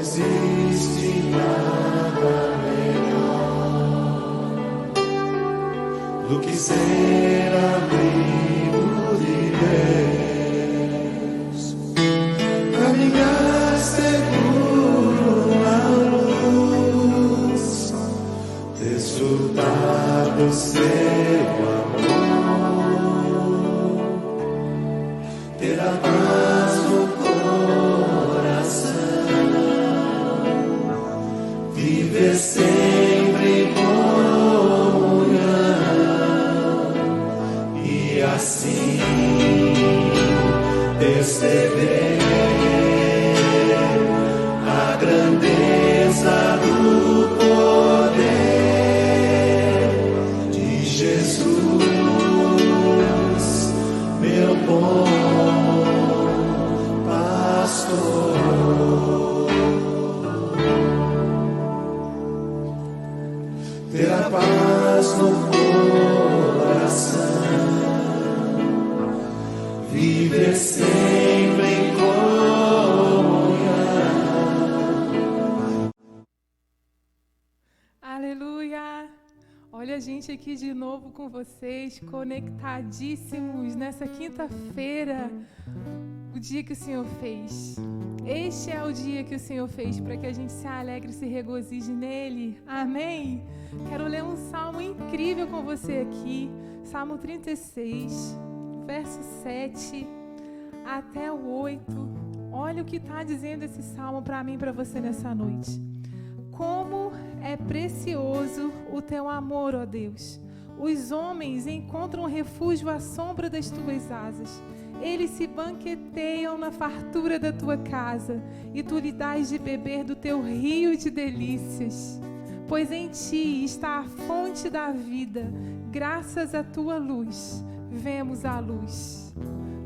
existe nada melhor do que ser amigo de Deus, caminhar seguro na luz, desfrutar do seu amor, ter a paz no viver sempre em comunhão e assim perceber a grandeza do poder de Jesus, meu bom pastor. Ter a paz no coração, viver sempre em comunhão. Aleluia! Olha a gente aqui de novo com vocês, conectadíssimos nessa quinta-feira, o dia que o Senhor fez. Este é o dia que o Senhor fez para que a gente se alegre e se regozije nele. Amém? Quero ler um salmo incrível com você aqui. Salmo 36, verso 7 até o 8. Olha o que está dizendo esse salmo para mim e para você nessa noite. Como é precioso o teu amor, ó Deus. Os homens encontram refúgio à sombra das tuas asas. Eles se banqueteiam na fartura da tua casa, e tu lhe dás de beber do teu rio de delícias. Pois em ti está a fonte da vida, graças à tua luz, vemos a luz.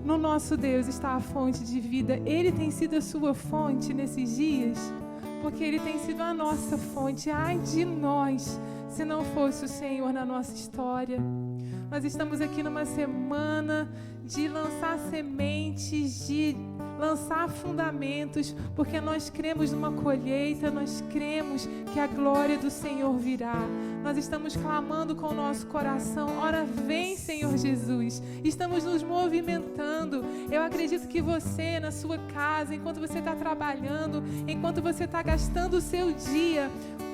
No nosso Deus está a fonte de vida. Ele tem sido a sua fonte nesses dias, porque Ele tem sido a nossa fonte. Ai de nós, se não fosse o Senhor na nossa história. Nós estamos aqui numa semana de lançar sementes, de lançar fundamentos, porque nós cremos numa colheita, nós cremos que a glória do Senhor virá. Nós estamos clamando com o nosso coração, ora vem, Senhor Jesus. Estamos nos movimentando. Eu acredito que você, na sua casa, enquanto você está trabalhando, enquanto você está gastando o seu dia,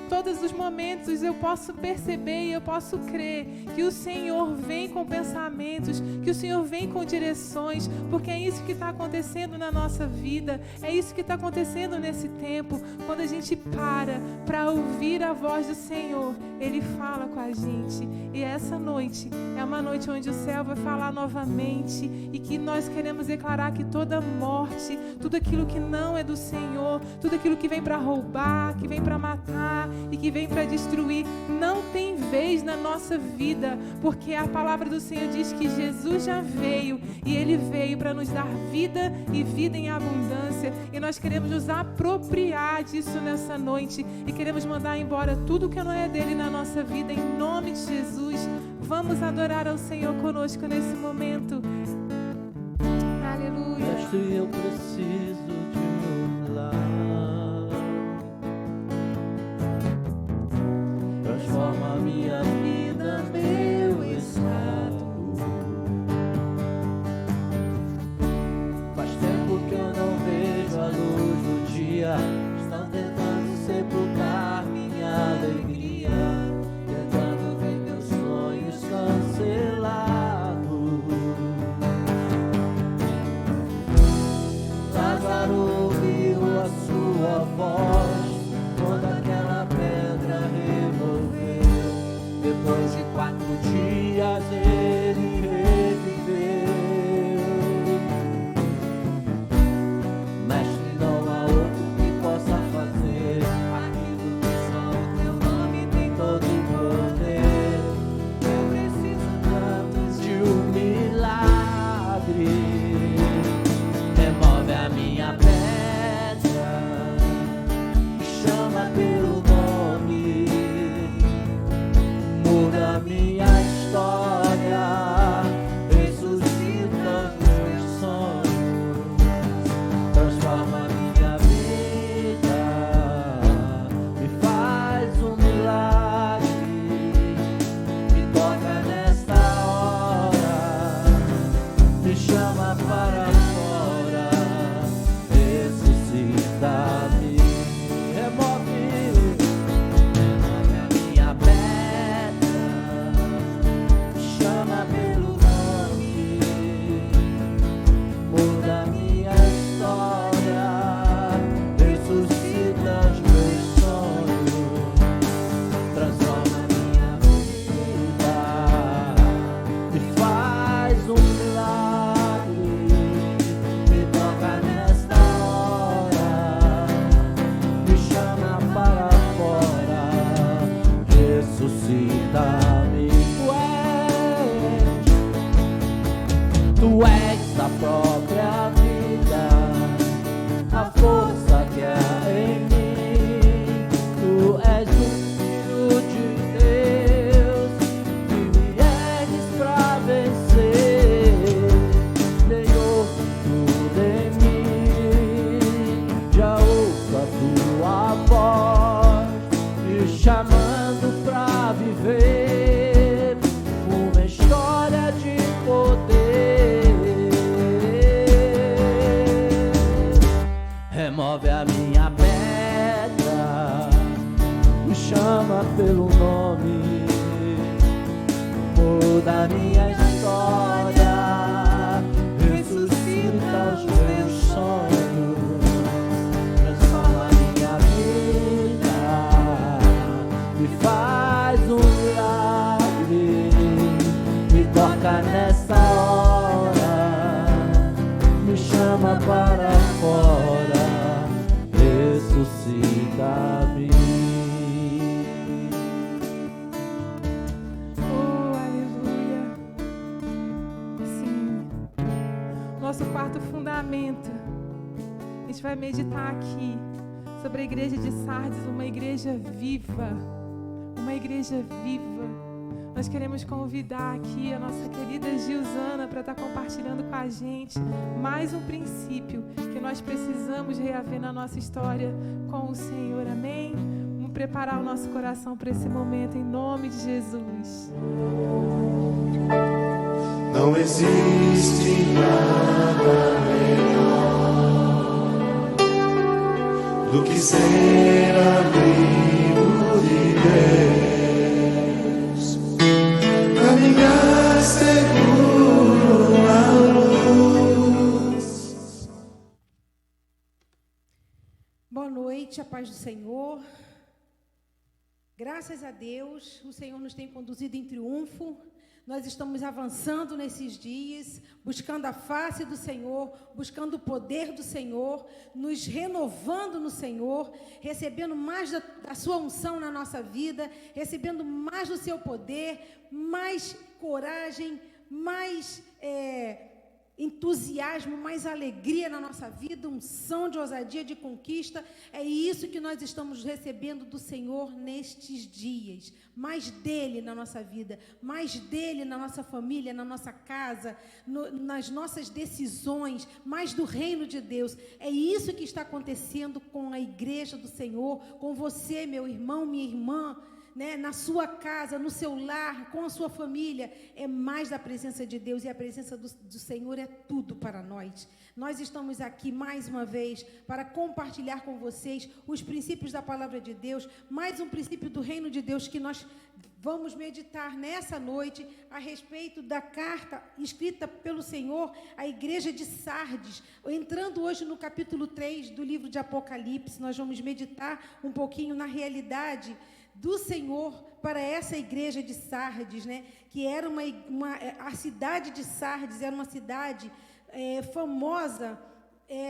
todos os momentos eu posso perceber e eu posso crer que o Senhor vem com pensamentos, que o Senhor vem com direções, porque é isso que está acontecendo na nossa vida, é isso que está acontecendo nesse tempo. Quando a gente para ouvir a voz do Senhor, Ele fala com a gente. E essa noite é uma noite onde o céu vai falar novamente, e que nós queremos declarar que toda morte, tudo aquilo que não é do Senhor, tudo aquilo que vem para roubar, que vem para matar e que vem para destruir, não tem vez na nossa vida, porque a palavra do Senhor diz que Jesus já veio, e Ele veio para nos dar vida e vida em abundância, e nós queremos nos apropriar disso nessa noite, e queremos mandar embora tudo que não é dele na nossa vida, em nome de Jesus. Vamos adorar ao Senhor conosco nesse momento. Aleluia. Mestre, eu preciso de um milagre. Transforma minha vida, meu estado. Faz tempo que eu não vejo a luz do dia. Estão tentando sepultar minha alegria, tentando ver meus sonhos cancelados. Traz a chama pelo nome, muda minha história, ressuscita os meus sonhos, transforma minha vida, me faz um milagre, me toca nessa hora, me chama para fora, ressuscita-me. Oh, aleluia. Sim. Nosso quarto fundamento. A gente vai meditar aqui sobre a igreja de Sardes, uma igreja viva. Uma igreja viva. Nós queremos convidar aqui a nossa querida Gilzana para estar compartilhando com a gente mais um princípio que nós precisamos reaver na nossa história com o Senhor. Amém? Vamos preparar o nosso coração para esse momento em nome de Jesus. Não existe nada melhor do que ser amigo de Deus, caminhar seguro na luz. Boa noite, a paz do Senhor. Graças a Deus, o Senhor nos tem conduzido em triunfo. Nós estamos avançando nesses dias, buscando a face do Senhor, buscando o poder do Senhor, nos renovando no Senhor, recebendo mais da sua unção na nossa vida, recebendo mais do seu poder, mais coragem, mais entusiasmo, mais alegria na nossa vida, unção de ousadia, de conquista. É isso que nós estamos recebendo do Senhor nestes dias. Mais dele na nossa vida, mais dele na nossa família, na nossa casa, nas nossas decisões, mais do reino de Deus. É isso que está acontecendo com a igreja do Senhor, com você, meu irmão, minha irmã, né, na sua casa, no seu lar, com a sua família. É mais da presença de Deus, e a presença do Senhor é tudo para nós. Nós estamos aqui mais uma vez para compartilhar com vocês os princípios da palavra de Deus, mais um princípio do reino de Deus que nós vamos meditar nessa noite a respeito da carta escrita pelo Senhor à igreja de Sardes. Entrando hoje no capítulo 3 do livro de Apocalipse, nós vamos meditar um pouquinho na realidade do Senhor para essa igreja de Sardes, né? Que era a cidade de Sardes era uma cidade famosa,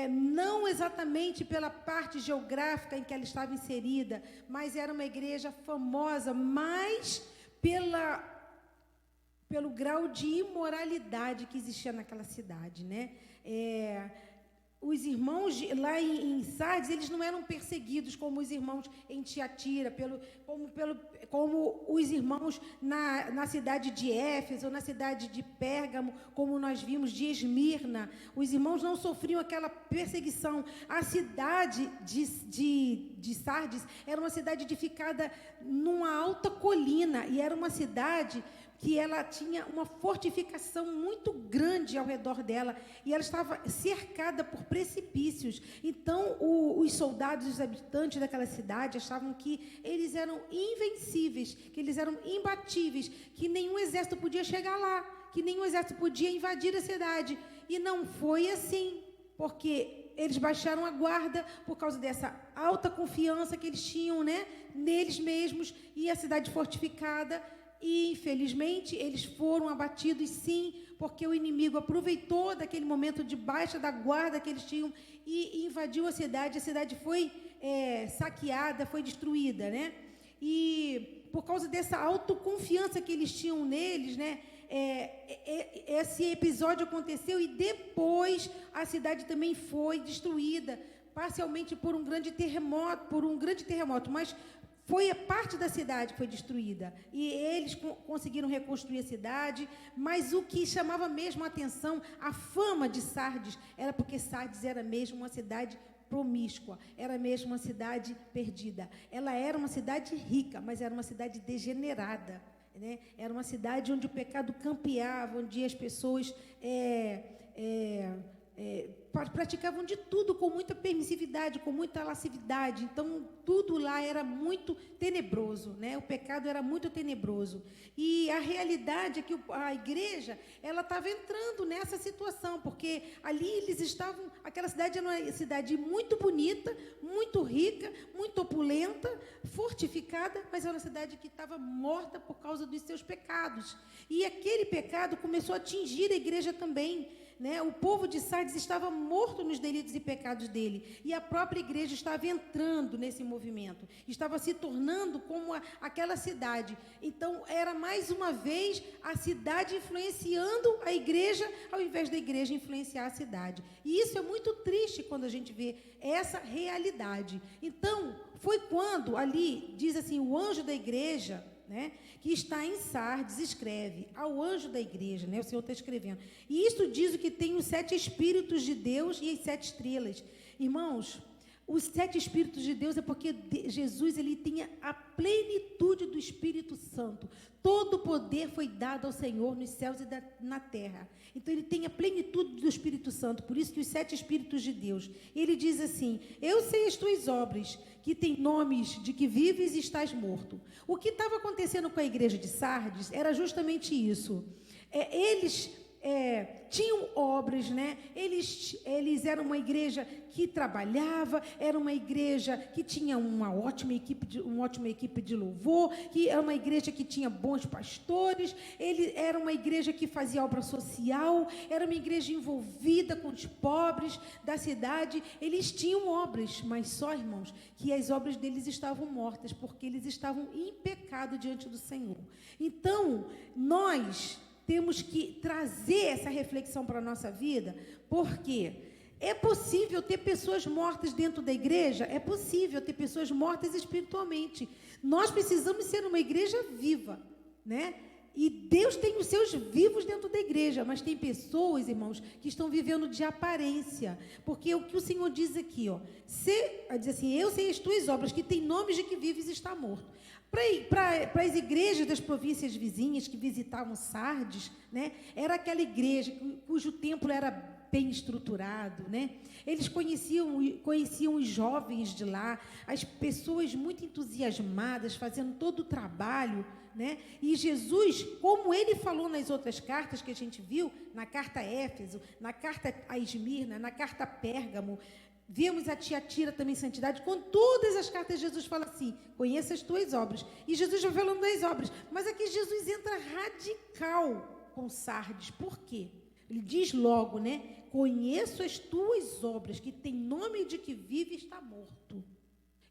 não exatamente pela parte geográfica em que ela estava inserida, mas era uma igreja famosa mais pelo grau de imoralidade que existia naquela cidade, né? Os irmãos lá em Sardes, eles não eram perseguidos como os irmãos em Tiatira, como os irmãos na cidade de Éfeso, ou na cidade de Pérgamo, como nós vimos, de Esmirna. Os irmãos não sofriam aquela perseguição. A cidade de Sardes era uma cidade edificada numa alta colina, e era uma cidade que ela tinha uma fortificação muito grande ao redor dela, e ela estava cercada por precipícios. Então, os soldados, os habitantes daquela cidade achavam que eles eram invencíveis, que eles eram imbatíveis, que nenhum exército podia chegar lá, que nenhum exército podia invadir a cidade. E não foi assim, porque eles baixaram a guarda por causa dessa alta confiança que eles tinham, né, neles mesmos, e a cidade fortificada. E, infelizmente, eles foram abatidos, sim, porque o inimigo aproveitou daquele momento de baixa da guarda que eles tinham e invadiu a cidade. A cidade foi saqueada, foi destruída, né? E, por causa dessa autoconfiança que eles tinham neles, né, esse episódio aconteceu, e depois a cidade também foi destruída, parcialmente por um grande terremoto, mas foi a parte da cidade que foi destruída, e eles conseguiram reconstruir a cidade. Mas o que chamava mesmo a atenção, a fama de Sardes, era porque Sardes era mesmo uma cidade promíscua, era mesmo uma cidade perdida. Ela era uma cidade rica, mas era uma cidade degenerada, né? Era uma cidade onde o pecado campeava, onde as pessoas praticavam de tudo com muita permissividade, com muita lascividade. Então, tudo lá era muito tenebroso, né? O pecado era muito tenebroso. E a realidade é que a igreja, ela estava entrando nessa situação, porque ali eles estavam, aquela cidade era uma cidade muito bonita, muito rica, muito opulenta, fortificada, mas era uma cidade que estava morta por causa dos seus pecados. E aquele pecado começou a atingir a igreja também, né? O povo de Sardes estava morto nos delitos e pecados dele, e a própria igreja estava entrando nesse movimento, estava se tornando como aquela cidade. Então, era mais uma vez a cidade influenciando a igreja, ao invés da igreja influenciar a cidade. E isso é muito triste quando a gente vê essa realidade. Então, foi quando ali, diz assim, o anjo da igreja, né, que está em Sardes, escreve ao anjo da igreja, né, o Senhor está escrevendo. E isto diz o que tem os 7 Espíritos de Deus e as 7 estrelas. Irmãos, os 7 Espíritos de Deus é porque Jesus, ele tinha a plenitude do Espírito Santo. Todo o poder foi dado ao Senhor nos céus e na terra. Então, ele tem a plenitude do Espírito Santo. Por isso que os 7 Espíritos de Deus. Ele diz assim, eu sei as tuas obras, que tem nomes de que vives e estás morto. O que estava acontecendo com a igreja de Sardes era justamente isso. Eles tinham obras, né? Eles eram uma igreja que trabalhava, era uma igreja que tinha uma ótima equipe de louvor, que era uma igreja que tinha bons pastores, era uma igreja que fazia obra social, era uma igreja envolvida com os pobres da cidade. Eles tinham obras, mas só, irmãos, que as obras deles estavam mortas, porque eles estavam em pecado diante do Senhor. Então, nós temos que trazer essa reflexão para a nossa vida, porque é possível ter pessoas mortas dentro da igreja, é possível ter pessoas mortas espiritualmente. Nós precisamos ser uma igreja viva, né? E Deus tem os seus vivos dentro da igreja, mas tem pessoas, irmãos, que estão vivendo de aparência, porque o que o Senhor diz aqui, ó, diz assim, eu sei as tuas obras, que tem nomes de que vives e está morto. Para as igrejas das províncias vizinhas que visitavam Sardes, né, era aquela igreja cujo templo era bem estruturado, né? Eles conheciam os jovens de lá, as pessoas muito entusiasmadas, fazendo todo o trabalho, né? E Jesus, como ele falou nas outras cartas que a gente viu, na carta a Éfeso, na carta a Esmirna, na carta a Pérgamo, vemos a Tiatira também, santidade. Com todas as cartas, Jesus fala assim, conheça as tuas obras. E Jesus vai falando das obras. Mas aqui Jesus entra radical com Sardes. Por quê? Ele diz logo, né? Conheço as tuas obras, que tem nome de que vive e está morto.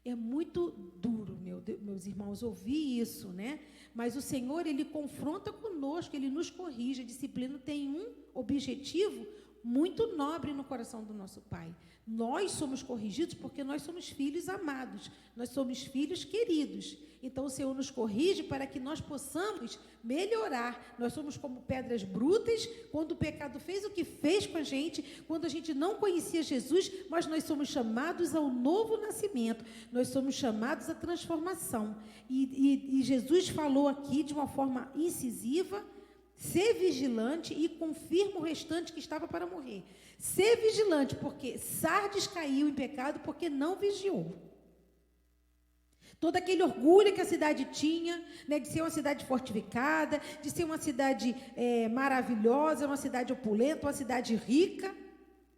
É muito duro, meus irmãos, ouvir isso, né? Mas o Senhor, ele confronta conosco, ele nos corrige. A disciplina tem um objetivo muito nobre no coração do nosso Pai. Nós somos corrigidos porque nós somos filhos amados, nós somos filhos queridos. Então, o Senhor nos corrige para que nós possamos melhorar. Nós somos como pedras brutas, quando o pecado fez o que fez com a gente, quando a gente não conhecia Jesus, mas nós somos chamados ao novo nascimento, nós somos chamados à transformação. E Jesus falou aqui de uma forma incisiva, ser vigilante e confirma o restante que estava para morrer. Ser vigilante, porque Sardes caiu em pecado porque não vigiou. Todo aquele orgulho que a cidade tinha, né, de ser uma cidade fortificada, de ser uma cidade maravilhosa, uma cidade opulenta, uma cidade rica,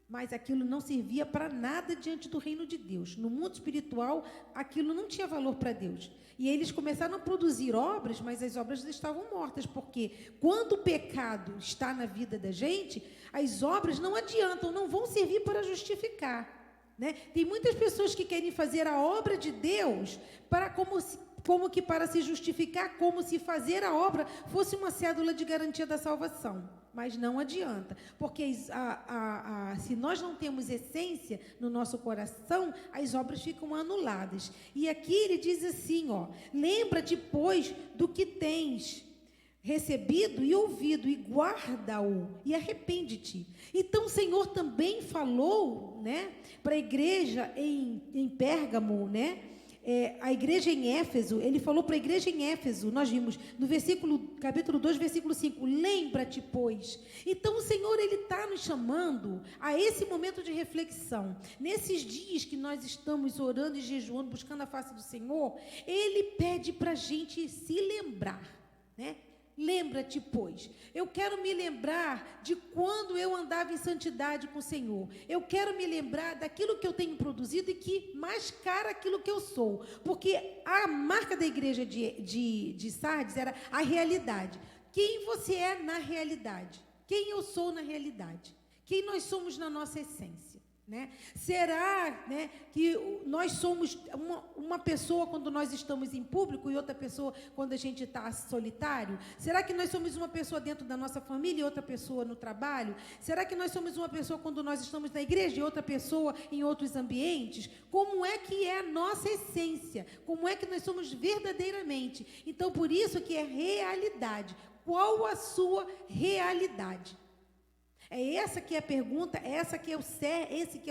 mas aquilo não servia para nada diante do reino de Deus. No mundo espiritual, aquilo não tinha valor para Deus. E eles começaram a produzir obras, mas as obras estavam mortas, porque quando o pecado está na vida da gente, as obras não adiantam, não vão servir para justificar. Né? Tem muitas pessoas que querem fazer a obra de Deus como que para se justificar, como se fazer a obra fosse uma cédula de garantia da salvação. Mas não adianta, porque se nós não temos essência no nosso coração, as obras ficam anuladas. E aqui ele diz assim, ó, lembra-te, pois, do que tens recebido e ouvido, e guarda-o, e arrepende-te. Então o Senhor também falou, né, para a igreja em Pérgamo, né, a igreja em Éfeso, ele falou para a igreja em Éfeso, nós vimos no capítulo 2, versículo 5, lembra-te, pois. Então o Senhor, ele está nos chamando a esse momento de reflexão. Nesses dias que nós estamos orando e jejuando, buscando a face do Senhor, ele pede para a gente se lembrar, né? Lembra-te, pois. Eu quero me lembrar de quando eu andava em santidade com o Senhor. Eu quero me lembrar daquilo que eu tenho produzido e que mascara aquilo que eu sou. Porque a marca da igreja de Sardes era a realidade. Quem você é na realidade? Quem eu sou na realidade? Quem nós somos na nossa essência? Né? Será, né, que nós somos uma pessoa quando nós estamos em público e outra pessoa quando a gente está solitário? Será que nós somos uma pessoa dentro da nossa família e outra pessoa no trabalho? Será que nós somos uma pessoa quando nós estamos na igreja e outra pessoa em outros ambientes? Como é que é a nossa essência? Como é que nós somos verdadeiramente? Então, por isso que é realidade. Qual a sua realidade? É essa que é a pergunta, esse que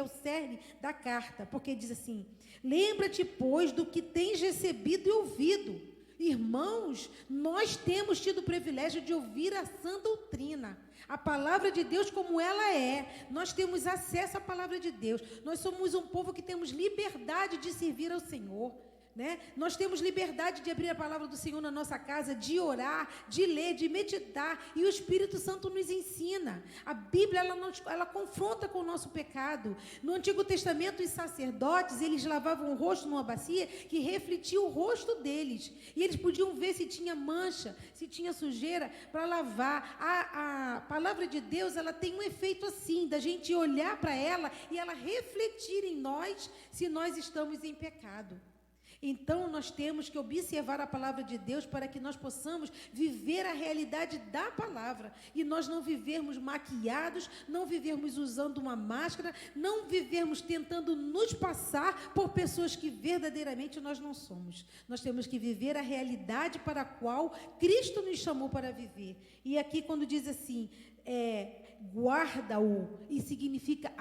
é o cerne da carta, porque diz assim: lembra-te, pois, do que tens recebido e ouvido. Irmãos, nós temos tido o privilégio de ouvir a sã doutrina, a palavra de Deus como ela é. Nós temos acesso à palavra de Deus. Nós somos um povo que temos liberdade de servir ao Senhor. Né? Nós temos liberdade de abrir a palavra do Senhor na nossa casa, de orar, de ler, de meditar, e o Espírito Santo nos ensina. A Bíblia, ela confronta com o nosso pecado. No Antigo Testamento, os sacerdotes, eles lavavam o rosto numa bacia que refletia o rosto deles, e eles podiam ver se tinha mancha, se tinha sujeira, para lavar. A palavra de Deus, ela tem um efeito assim, da gente olhar para ela e ela refletir em nós se nós estamos em pecado. Então, nós temos que observar a palavra de Deus para que nós possamos viver a realidade da palavra. E nós não vivermos maquiados, não vivermos usando uma máscara, não vivermos tentando nos passar por pessoas que verdadeiramente nós não somos. Nós temos que viver a realidade para a qual Cristo nos chamou para viver. E aqui quando diz assim, guarda-o, e significa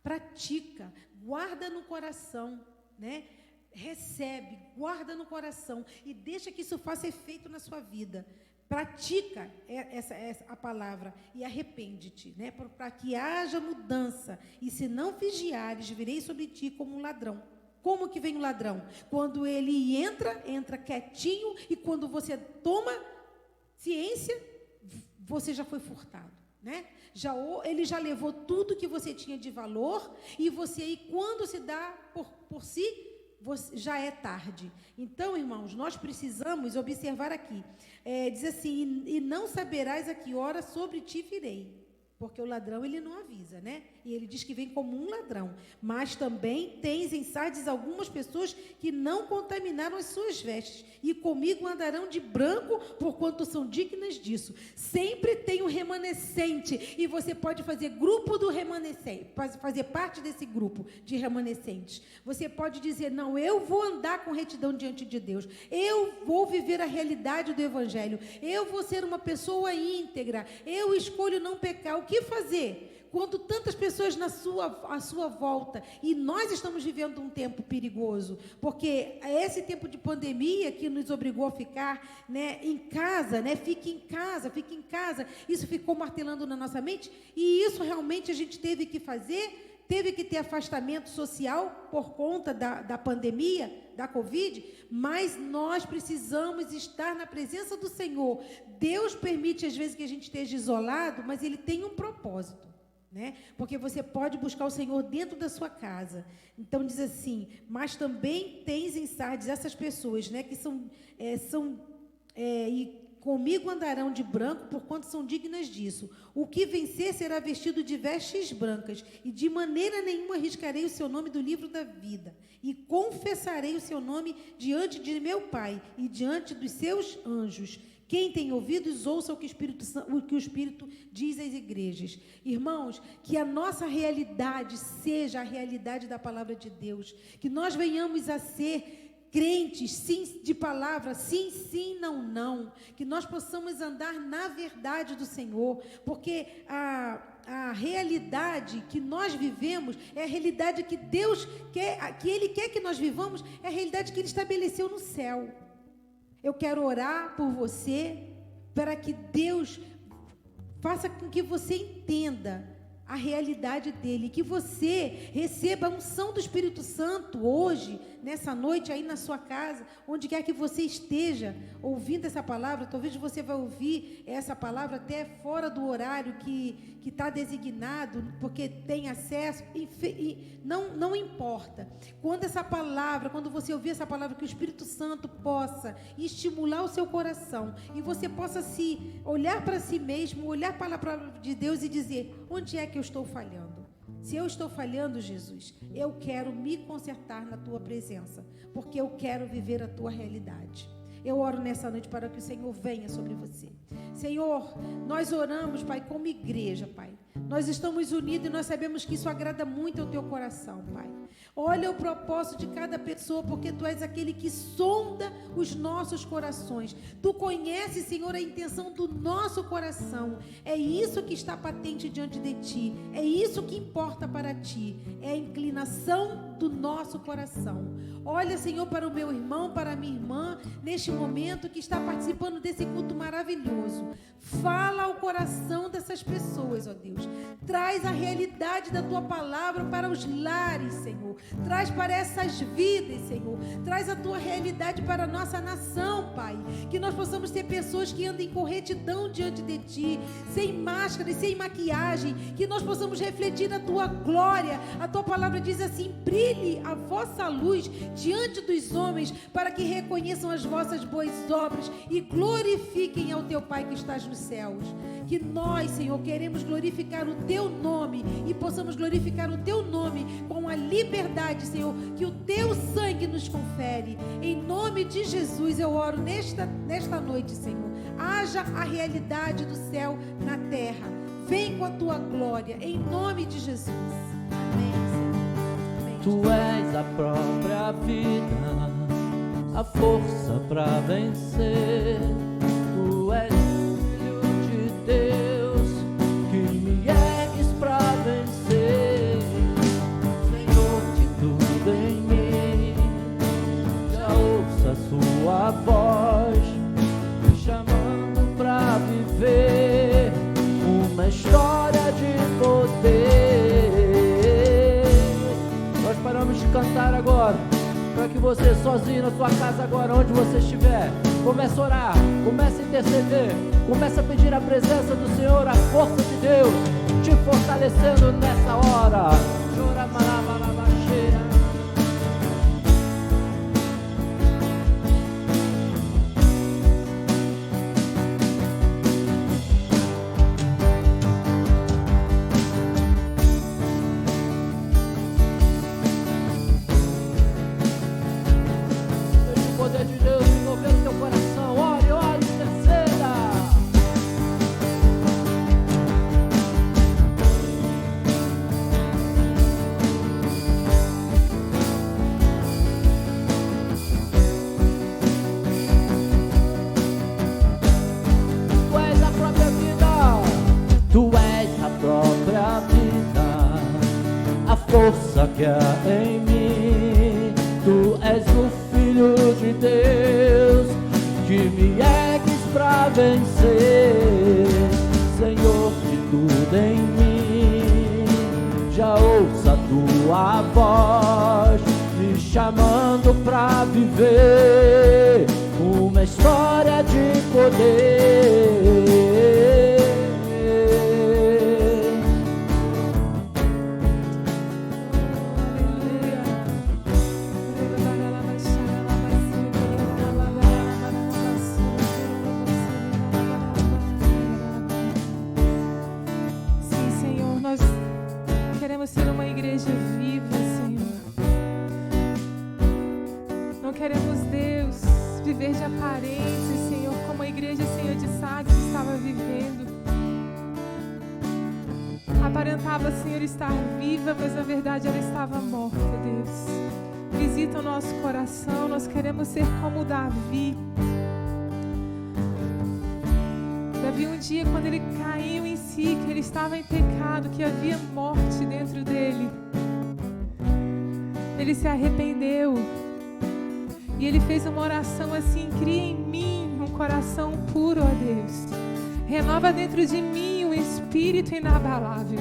pratica, guarda no coração, né? Recebe, guarda no coração e deixa que isso faça efeito na sua vida. Pratica essa a palavra e arrepende-te, né? Para que haja mudança. E se não vigiares, virei sobre ti como um ladrão. Como que vem o ladrão? Quando ele entra quietinho, e quando você toma ciência, você já foi furtado, né? Ele já levou tudo que você tinha de valor, e você aí, quando se dá por si, já é tarde. Então, irmãos, nós precisamos observar aqui. Diz assim, e não saberás a que hora sobre ti virei. Porque o ladrão, ele não avisa, né? E ele diz que vem como um ladrão. Mas também tens em Sardes algumas pessoas que não contaminaram as suas vestes, e comigo andarão de branco, porquanto são dignas disso. Sempre tem um remanescente, e você pode fazer grupo do remanescente, fazer parte desse grupo de remanescentes. Você pode dizer, não, eu vou andar com retidão diante de Deus, eu vou viver a realidade do Evangelho, eu vou ser uma pessoa íntegra, eu escolho não pecar. O que fazer quando tantas pessoas à sua volta, e nós estamos vivendo um tempo perigoso, porque é esse tempo de pandemia que nos obrigou a ficar, né, em casa, né? Fique em casa, isso ficou martelando na nossa mente, e isso realmente a gente teve que fazer, teve que ter afastamento social por conta da pandemia, da Covid, mas nós precisamos estar na presença do Senhor. Deus permite às vezes que a gente esteja isolado, mas Ele tem um propósito, né? Porque você pode buscar o Senhor dentro da sua casa. Então diz assim, mas também tens em Sardes essas pessoas, né, que e comigo andarão de branco, porquanto são dignas disso. O que vencer será vestido de vestes brancas, e de maneira nenhuma riscarei o seu nome do livro da vida, e confessarei o seu nome diante de meu Pai e diante dos seus anjos. Quem tem ouvidos, ouça o que o Espírito diz às igrejas. Irmãos, que a nossa realidade seja a realidade da palavra de Deus, que nós venhamos a ser crentes, sim, de palavra, sim, sim, não, não, que nós possamos andar na verdade do Senhor, porque a realidade que nós vivemos é a realidade que Deus quer, que Ele quer que nós vivamos, é a realidade que Ele estabeleceu no céu. Eu quero orar por você para que Deus faça com que você entenda a realidade dele, que você receba a unção do Espírito Santo hoje, nessa noite, aí na sua casa, onde quer que você esteja ouvindo essa palavra. Talvez você vai ouvir essa palavra até fora do horário que está designado, porque tem acesso, não importa. Quando você ouvir essa palavra, que o Espírito Santo possa estimular o seu coração, e você possa se olhar para si mesmo, olhar para a palavra de Deus e dizer: onde é que eu estou falhando? Se eu estou falhando, Jesus, eu quero me consertar na tua presença, porque eu quero viver a tua realidade. Eu oro nessa noite para que o Senhor venha sobre você. Senhor, nós oramos, Pai, como igreja, Pai. Nós estamos unidos e nós sabemos que isso agrada muito ao teu coração, Pai. Olha o propósito de cada pessoa, porque Tu és aquele que sonda os nossos corações. Tu conheces, Senhor, a intenção do nosso coração. É isso que está patente diante de Ti. É isso que importa para Ti. É a inclinação do nosso coração. Olha, Senhor, para o meu irmão, para a minha irmã, neste momento que está participando desse culto maravilhoso. Fala ao coração dessas pessoas, ó Deus. Traz a realidade da Tua palavra para os lares, Senhor. Traz para essas vidas, Senhor. Traz a Tua realidade para a nossa nação, Pai. Que nós possamos ter pessoas que andem com retidão diante de Ti, sem máscara e sem maquiagem. Que nós possamos refletir a Tua glória. A Tua palavra diz assim: brilhe a vossa luz diante dos homens, para que reconheçam as vossas boas obras e glorifiquem ao Teu Pai que estás nos céus. Que nós, Senhor, queremos glorificar o Teu nome e possamos glorificar o Teu nome com a liberdade, Senhor, que o Teu sangue nos confere. Em nome de Jesus eu oro nesta noite, Senhor. Haja a realidade do céu na terra. Vem com a Tua glória, em nome de Jesus. Amém, Senhor. Amém. Tu és a própria vida, a força para vencer. Tu és Filho de Deus, que me ergues para vencer. Senhor de tudo em mim, já ouça a Sua voz, me chamando para viver uma história de poder. Nós paramos de cantar agora, para que você sozinho na sua casa agora, onde você estiver, comece a orar, comece a interceder, comece a pedir a presença do Senhor, a força de Deus te fortalecendo nessa hora. Chora, marabalabaxeira. Força que há em mim, Tu és o Filho de Deus, que me ergues pra vencer. Senhor de tudo em mim, já ouça a Tua voz, me chamando pra viver uma história de poder. Ser uma igreja viva, Senhor. Não queremos, Deus, viver de aparência, Senhor, como a igreja, Senhor, de Sardes estava vivendo. Aparentava, Senhor, estar viva, mas na verdade ela estava morta, Deus. Visita o nosso coração, nós queremos ser como Davi. Davi, um dia, quando ele caiu em si, si que ele estava em pecado, que havia morte dentro dele, ele se arrependeu. E ele fez uma oração assim: cria em mim um coração puro, ó Deus. Renova dentro de mim um espírito inabalável.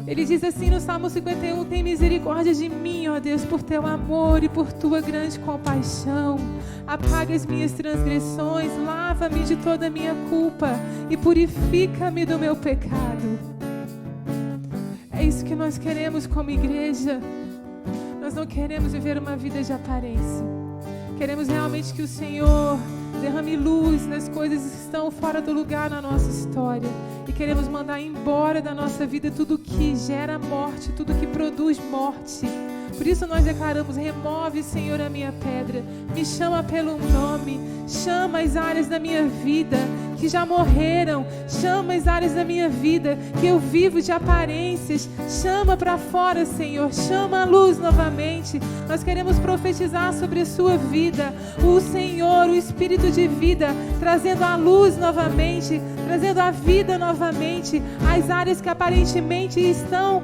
Ele diz assim no Salmo 51, tem misericórdia de mim, ó Deus, por teu amor e por tua grande compaixão. Apaga as minhas transgressões, lava-me de toda a minha culpa e purifica-me do meu pecado. É isso que nós queremos como igreja. Nós não queremos viver uma vida de aparência. Queremos realmente que o Senhor derrame luz nas coisas que estão fora do lugar na nossa história. E queremos mandar embora da nossa vida tudo que gera morte, tudo que produz morte. Por isso nós declaramos: remove, Senhor, a minha pedra. Me chama pelo nome. Chama as áreas da minha vida que já morreram. Chama as áreas da minha vida que eu vivo de aparências. Chama para fora, Senhor. Chama a luz novamente. Nós queremos profetizar sobre a sua vida. O Senhor, o Espírito de vida, trazendo a luz novamente, trazendo a vida novamente. As áreas que aparentemente estão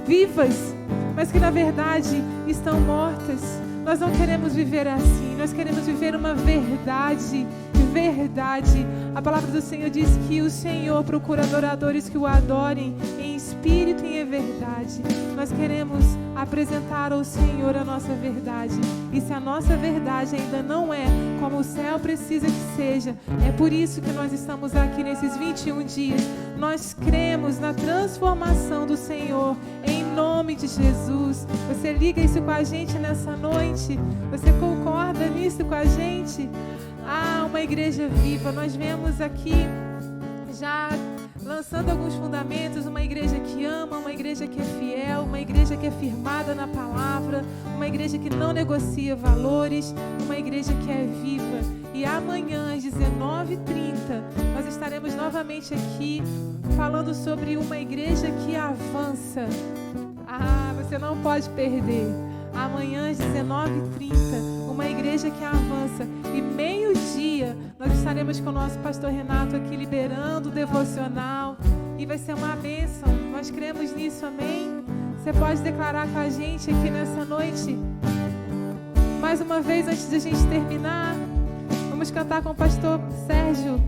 vivas, mas que na verdade estão mortas. Nós não queremos viver assim. Nós queremos viver uma verdade. A palavra do Senhor diz que o Senhor procura adoradores que o adorem em espírito e em verdade. Nós queremos apresentar ao Senhor a nossa verdade. E se a nossa verdade ainda não é como o céu precisa que seja, é por isso que nós estamos aqui nesses 21 dias. Nós cremos na transformação do Senhor, em nome de Jesus. Você liga isso com a gente nessa noite? Você concorda nisso com a gente? Uma igreja viva. Nós vemos aqui já lançando alguns fundamentos, uma igreja que ama, uma igreja que é fiel, uma igreja que é firmada na palavra, uma igreja que não negocia valores, uma igreja que é viva. E amanhã às 19h30 nós estaremos novamente aqui falando sobre uma igreja que avança. Você não pode perder. Amanhã às 19h30, uma igreja que avança. E meio-dia nós estaremos com o nosso pastor Renato aqui liberando o devocional. E vai ser uma bênção. Nós cremos nisso, amém? Você pode declarar com a gente aqui nessa noite? Mais uma vez, antes de a gente terminar, vamos cantar com o pastor Sérgio.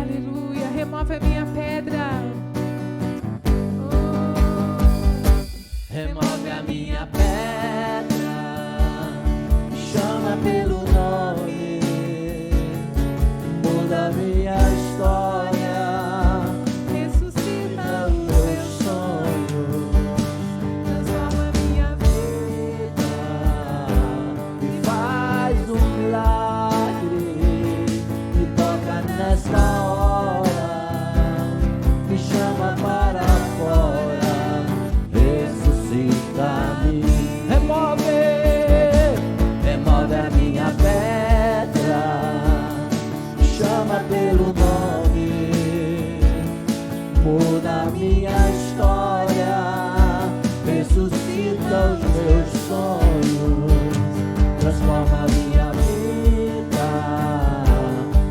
Aleluia. Remove a minha pedra. Remove a minha pedra, me chama pelo nome, muda a minha história, ressuscita os meus sonhos, transforma a minha vida e faz um milagre, me toca nesta hora, me chama para fora. Remove a minha pedra, chama pelo nome, muda a minha história, ressuscita os meus sonhos, transforma a minha vida,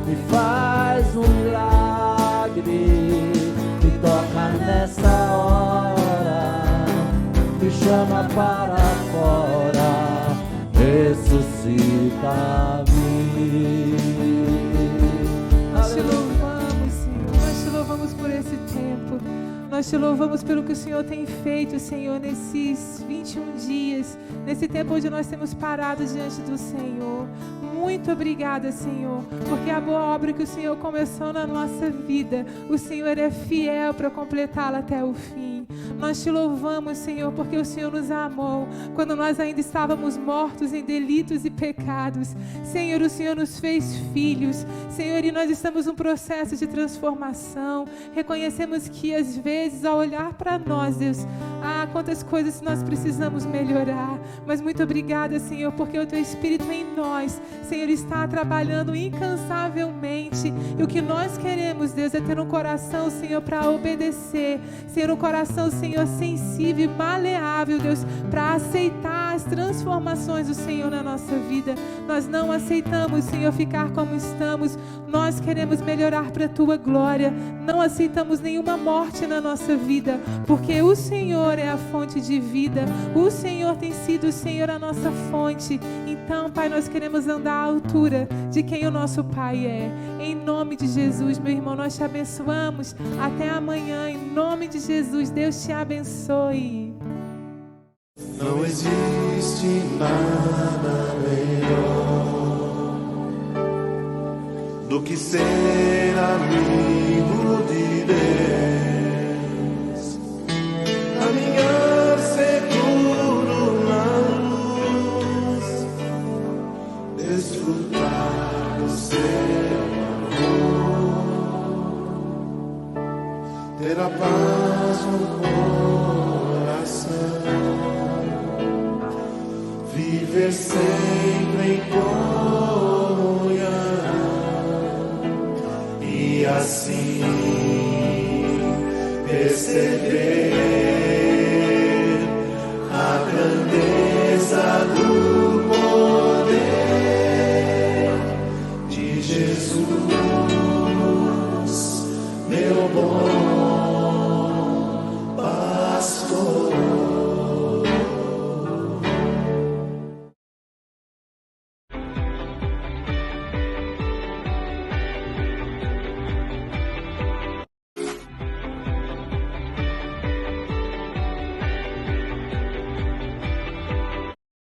me faz um milagre, me toca nessa hora, me chama para fora, ressuscita-me. Nós te louvamos, Senhor. Nós te louvamos por esse tempo. Nós te louvamos pelo que o Senhor tem feito, Senhor, nesses 21 dias, nesse tempo onde nós temos parado diante do Senhor. Muito obrigada, Senhor, porque a boa obra que o Senhor começou na nossa vida, o Senhor é fiel para completá-la até o fim. Nós te louvamos, Senhor, porque o Senhor nos amou quando nós ainda estávamos mortos em delitos e pecados. Senhor, o Senhor nos fez filhos, Senhor, e nós estamos num processo de transformação. Reconhecemos que às vezes, ao olhar para nós, Deus, quantas coisas nós precisamos melhorar. Mas muito obrigada, Senhor, porque o Teu Espírito em nós, Senhor, está trabalhando incansavelmente. E o que nós queremos, Deus, é ter um coração, Senhor, para obedecer. Senhor, um coração, Senhor, sensível e maleável, Deus, para aceitar Faz transformações, o Senhor, na nossa vida. Nós não aceitamos, Senhor, ficar como estamos. Nós queremos melhorar para a Tua glória. Não aceitamos nenhuma morte na nossa vida, porque o Senhor é a fonte de vida. O Senhor tem sido, Senhor, a nossa fonte. Então, Pai, nós queremos andar à altura de quem o nosso Pai é. Em nome de Jesus, meu irmão, nós te abençoamos. Até amanhã, em nome de Jesus. Deus te abençoe. Não existe nada melhor do que ser amigo de Deus, caminhar seguro na luz, desfrutar do seu amor, ter a paz no coração, viver sempre em comunhão e assim perceber